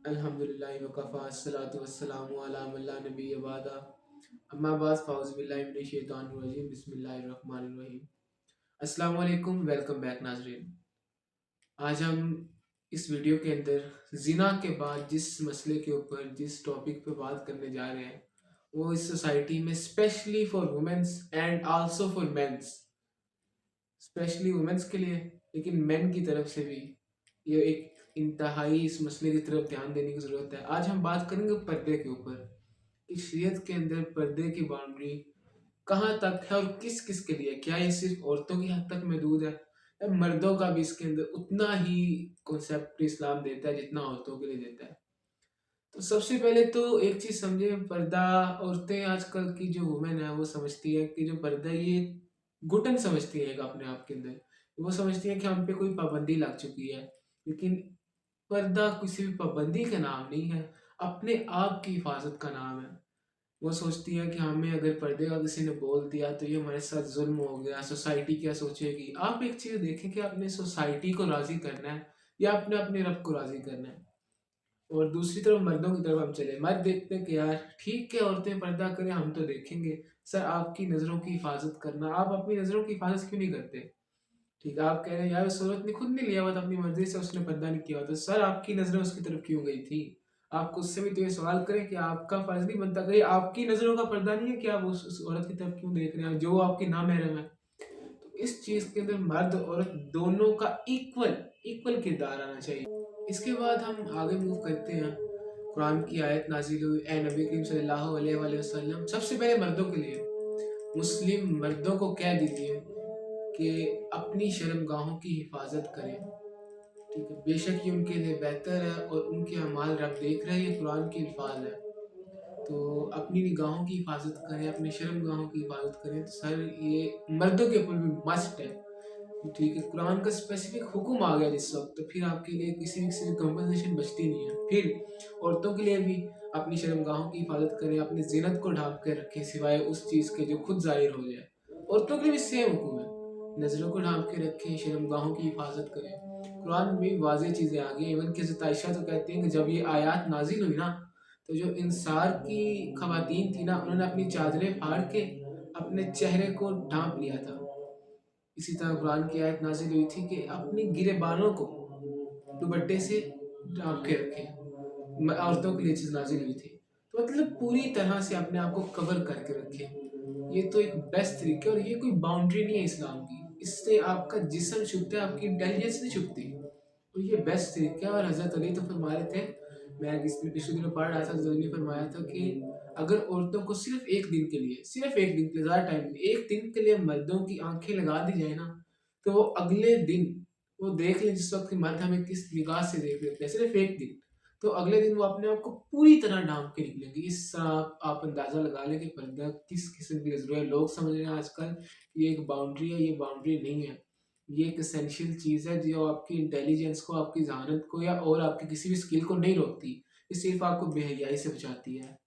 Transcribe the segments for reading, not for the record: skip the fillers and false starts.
अल्हम्दुलिल्लाहि वकफ़ा अस्सलातु वस्सलामु अला मन ला नबिय्य बअदा अम्मा बाद फ़अऊज़ु बिल्लाहि मिनश शैतानिर रजीम बिस्मिल्लाहिर रहमानिर रहीम। अस्सलामु अलैकुम, वेलकम बैक नाज़रीन। आज हम इस वीडियो के अंदर ज़िना के बाद जिस मसले के ऊपर जिस टॉपिक पे बात करने जा रहे हैं वो इस सोसाइटी में specially for womens and also for mens, specially womens के लिए लेकिन मेन की तरफ से भी ये एक इंतहाई इस मसले की तरफ ध्यान देने की ज़रूरत है। आज हम बात करेंगे पर्दे के ऊपर कि शरीयत के अंदर पर्दे की बाउंड्री कहाँ तक है और किस किस के लिए। क्या ये सिर्फ औरतों की हद तक महदूद है या मर्दों का भी इसके अंदर उतना ही कॉन्सेप्ट इस्लाम देता है जितना औरतों के लिए देता है। तो सबसे पहले तो एक चीज़ समझे, पर्दा औरतें आजकल की जो वुमेन है वो समझती है कि जो पर्दा है ये घुटन समझती है एक अपने आप के अंदर। वो समझती है कि हम पे कोई पाबंदी लग चुकी है, लेकिन पर्दा किसी भी पाबंदी का नाम नहीं है, अपने आप की हिफाजत का नाम है। वो सोचती है कि हमें अगर पर्दे का किसी ने बोल दिया तो ये हमारे साथ ज़ुल्म हो गया, सोसाइटी क्या सोचेगी। आप एक चीज़ देखें कि आपने सोसाइटी को राज़ी करना है या आपने अपने रब को राज़ी करना है। और दूसरी तरफ मर्दों की तरफ हम चले, मर्द देखते हैं कि यार ठीक है औरतें पर्दा करें, हम तो देखेंगे। सर आपकी नज़रों की हिफाजत करना, आप अपनी नज़रों की हिफाजत क्यों नहीं करते? ठीक है, आप कह रहे हैं यार उस औरत ने खुद नहीं लिया हुआ था, अपनी मर्ज़ी से उसने पर्दा नहीं किया हुआ, तो सर आपकी नज़रें उसकी तरफ क्यों गई थी? आपको उससे भी तो ये सवाल करें कि आपका फ़र्ज़ नहीं बनता, कहीं आपकी नज़रों का पर्दा नहीं है कि आप उस औरत की तरफ क्यों देख रहे हैं जो आपकी नामहरम है? तो इस चीज़ के अंदर मर्द औरत दोनों का इक्वल इक्वल किरदार आना चाहिए। इसके बाद हम आगे मूव करते हैं। कुरान की आयत नाज़िल हुई, ए नबी करीम सल्लल्लाहु अलैहि वसल्लम सबसे पहले मर्दों के लिए, मुस्लिम मर्दों को कह दीजिए कि अपनी शर्मगाहों की हिफाजत करें। ठीक है, बेशक ये उनके लिए बेहतर है और उनके अमाल रब देख रहे हैं, ये कुरान के अल्फाज है। तो अपनी निगाहों की हिफाजत करें, अपनी शर्मगाहों की हिफाजत करें। तो सर ये मर्दों के ऊपर भी मस्ट है। ठीक है, कुरान का स्पेसिफिक हुक्म आ गया जिस वक्त, तो फिर आपके लिए किसी भी कंपनसेशन बचती नहीं है। फिर औरतों के लिए भी अपनी शर्मगाहों की हिफाजत करें, अपनी ज़ीनत को ढाँप कर रखें सिवाय उस चीज़ के जो खुद ज़ाहिर हो जाए। औरतों के लिए भी सेम हुक्म है, नज़रों को ढाँप के रखें, शर्मगाहों की हिफाजत करें। कुरान में भी वाज़ेह चीज़ें आ गई हैं। इवन कि हज़रत आयशा तो कहती हैं कि जब ये आयत नाज़िल हुई ना, तो जो इंसार की ख़वातीन थी ना, उन्होंने अपनी चादरें फाड़ के अपने चेहरे को ढाँप लिया था। इसी तरह कुरान की आयत नाज़िल हुई थी कि अपनी गिरेबानों को दुपट्टे से ढाँप के रखें। औरतों के लिए चीज़ नाज़िल हुई थी। तो मतलब पूरी तरह से अपने आप को कवर करके रखें। ये तो एक बेस्ट तरीका है और ये कोई बाउंड्री नहीं है इस्लाम की। इससे आपका जिस्म छुपता है, आपकी इंटेलिजेंस नहीं छुपती। तो ये बेस्ट तरीका है। और हज़रत अली तो फरमा रहे थे, मैं पिछले दिनों पढ़ रहा था, हज़रत अली ने फरमाया था कि अगर औरतों को सिर्फ़ 1 दिन के लिए, ज़्यादा टाइम नहीं, 1 दिन के लिए मर्दों की आँखें लगा दी जाए ना, तो वो अगले दिन वो देख लें जिस वक़्त कि मर्द हमें किस निगाह से देख लेते हैं, सिर्फ़ 1 दिन, तो अगले दिन वो अपने आप को पूरी तरह ढाँप के निकलेंगी। इस तरह आप अंदाज़ा लगा लें कि पर्दा किस किस्म की ज़रूरत है। लोग समझ रहे हैं आजकल ये एक बाउंड्री है, ये बाउंड्री नहीं है। ये एक एसेंशियल चीज़ है जो आपकी इंटेलिजेंस को, आपकी ज़हानत को या और आपकी किसी भी स्किल को नहीं रोकती। ये सिर्फ़ आपको बेहयाई से बचाती है।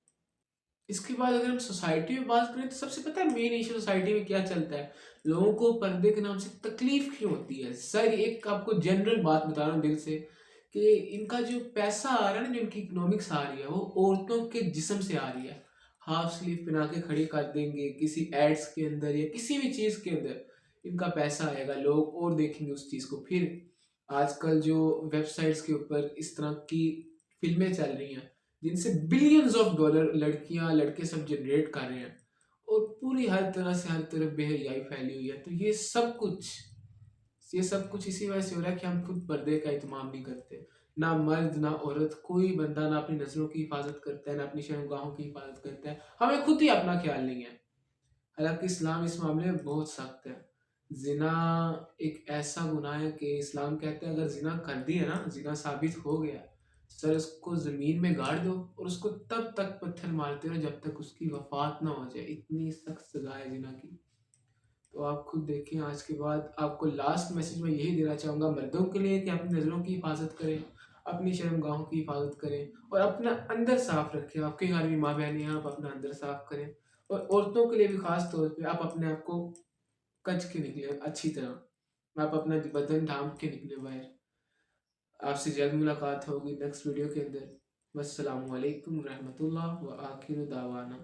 इसके बाद अगर हम सोसाइटी में बात करें तो सबसे पता है मेन इश्यू सोसाइटी में क्या चलता है? लोगों को पर्दे के नाम से तकलीफ़ क्यों होती है? सर एक आपको जनरल बात बता रहा हूँ दिल से कि इनका जो पैसा आ रहा है ना, जो इनकी इकोनॉमिक्स आ रही है, वो औरतों के जिस्म से आ रही है। हाफ स्लीव पहना के खड़ी कर देंगे किसी एड्स के अंदर या किसी भी चीज़ के अंदर, इनका पैसा आएगा, लोग और देखेंगे उस चीज़ को। फिर आजकल जो वेबसाइट्स के ऊपर इस तरह की फ़िल्में चल रही हैं जिनसे बिलियंस ऑफ डॉलर लड़कियां लड़के सब जनरेट कर रहे हैं और पूरी हर तरह से हर तरफ बेहयाई फैली हुई है। तो ये सब कुछ इसी वजह से हो रहा है कि हम खुद पर्दे का इत्माम नहीं करते। ना मर्द ना औरत, कोई बंदा ना अपनी नजरों की हिफाजत करता है, ना अपनी शर्मगाहों की हिफाजत करता है। हमें खुद ही अपना ख्याल नहीं है। हालांकि इस्लाम इस मामले में बहुत सख्त है। जिना एक ऐसा गुनाह है कि इस्लाम कहते हैं अगर जिना कर दिया ना, जिना साबित हो गया, सर उसको ज़मीन में गाड़ दो और उसको तब तक पत्थर मारते रहो जब तक उसकी वफ़ात ना हो जाए। इतनी सख्त सज़ा है जिना की। तो आप खुद देखें। आज के बाद आपको लास्ट मैसेज मैं यही देना चाहूँगा मर्दों के लिए कि अपनी नज़रों की हिफाजत करें, अपनी शर्मगाहों की हिफाजत करें और अपना अंदर साफ़ रखें। आपके घर में माँ-बहनें हैं, आप अपना अंदर साफ़ करें। और औरतों के लिए भी ख़ास तौर पे आप अपने आप को कच के निकले अच्छी तरह। आप अपना बदन ढाँप के निकले बाहर। आपसे जल्द मुलाकात होगी नेक्स्ट वीडियो के अंदर। वस्सलामु अलैकुम रहमतुल्लाह व आखिरु दावाना।